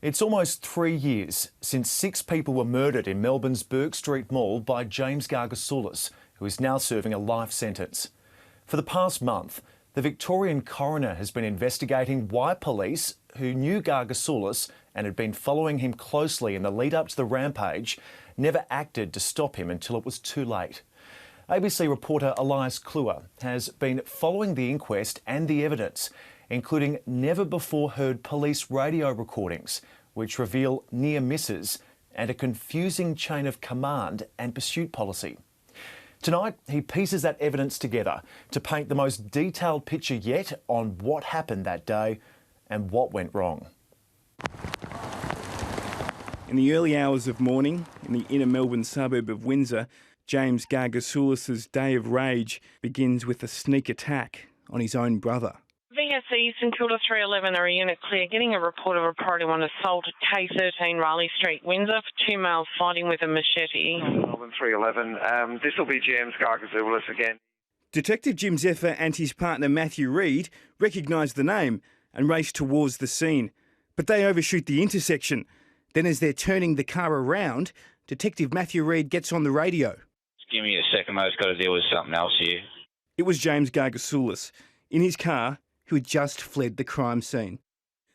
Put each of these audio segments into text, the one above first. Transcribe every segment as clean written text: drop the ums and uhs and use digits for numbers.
It's almost 3 years since 6 people were murdered in Melbourne's Bourke Street Mall by James Gargasoulis, who is now serving a life sentence. For the past month, the Victorian coroner has been investigating why police, who knew Gargasoulis and had been following him closely in the lead up to the rampage, never acted to stop him until it was too late. ABC reporter Elias Kluwer has been following the inquest and the evidence, including never-before-heard police radio recordings, which reveal near misses and a confusing chain of command and pursuit policy. Tonight, he pieces that evidence together to paint the most detailed picture yet on what happened that day and what went wrong. In the early hours of morning, in the inner Melbourne suburb of Windsor, James Gargasoulis' day of rage begins with a sneak attack on his own brother. VSE St Kilda 311 are a unit clear, getting a report of a party on assault at K13 Riley Street, Windsor, for 2 males fighting with a machete. Melbourne 311, this will be James Gargasoulis again. Detective Jim Zephyr and his partner Matthew Reid recognised the name and raced towards the scene. But they overshoot the intersection. Then as they're turning the car around, Detective Matthew Reid gets on the radio. Just give me a second, mate. I've got to deal with something else here. It was James Gargasoulis. In his car, who had just fled the crime scene.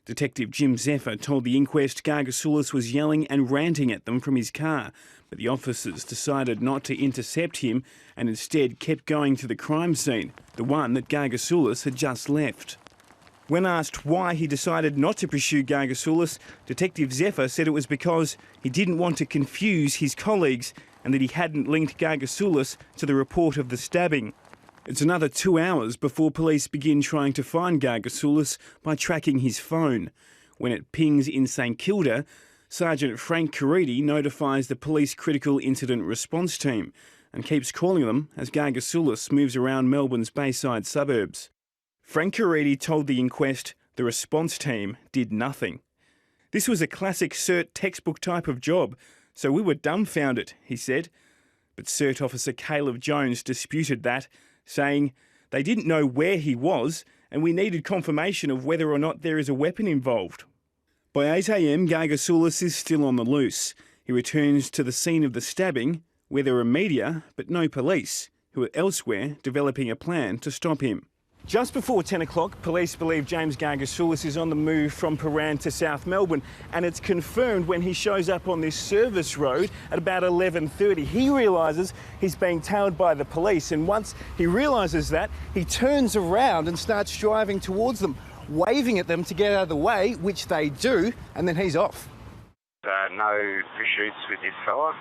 Detective Jim Zephyr told the inquest Gargasoulis was yelling and ranting at them from his car, but the officers decided not to intercept him and instead kept going to the crime scene, the one that Gargasoulis had just left. When asked why he decided not to pursue Gargasoulis, Detective Zephyr said it was because he didn't want to confuse his colleagues and that he hadn't linked Gargasoulis to the report of the stabbing. It's another 2 hours before police begin trying to find Gargasoulis by tracking his phone. When it pings in St Kilda, Sergeant Frank Caridi notifies the Police Critical Incident Response Team and keeps calling them as Gargasoulis moves around Melbourne's Bayside suburbs. Frank Caridi told the inquest the response team did nothing. This was a classic CERT textbook type of job, so we were dumbfounded, he said. But CERT Officer Caleb Jones disputed that, saying they didn't know where he was and we needed confirmation of whether or not there is a weapon involved. By 8 a.m, Gargasoulis is still on the loose. He returns to the scene of the stabbing, where there are media but no police, who are elsewhere developing a plan to stop him. Just before 10 o'clock, police believe James Gargasoulis is on the move from Paran to South Melbourne, and it's confirmed when he shows up on this service road at about 11:30. He realises he's being tailed by the police, and once he realises that, he turns around and starts driving towards them, waving at them to get out of the way, which they do, and then he's off. No pursuits with this fella.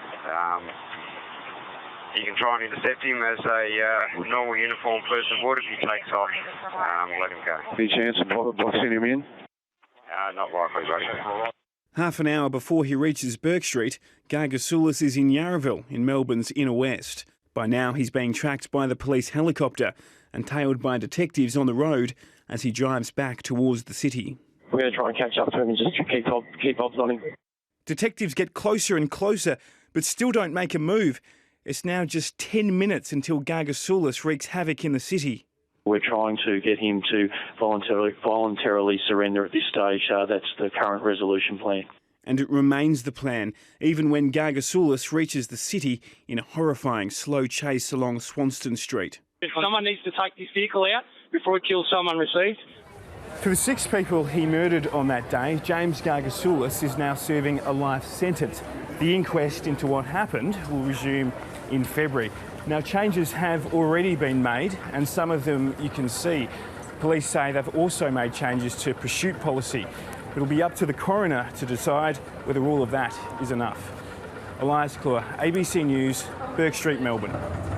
You can try and intercept him as a normal uniformed person would. If he takes off, let him go. Any chance of boxing him in? Not likely, buddy. Half an hour before he reaches Bourke Street, Gargasoulis is in Yarraville, in Melbourne's inner west. By now, he's being tracked by the police helicopter and tailed by detectives on the road as he drives back towards the city. We're going to try and catch up to him and just keep odds on him. Detectives get closer and closer, but still don't make a move. It's now just 10 minutes until Gargasoulis wreaks havoc in the city. We're trying to get him to voluntarily surrender at this stage. That's the current resolution plan. And it remains the plan, even when Gargasoulis reaches the city in a horrifying slow chase along Swanston Street. If someone needs to take this vehicle out before it kills someone received. For the 6 people he murdered on that day, James Gargasoulis is now serving a life sentence. The inquest into what happened will resume in February. Now, changes have already been made, and some of them you can see. Police say they've also made changes to pursuit policy. It'll be up to the coroner to decide whether all of that is enough. Elias Kluwer, ABC News, Bourke Street, Melbourne.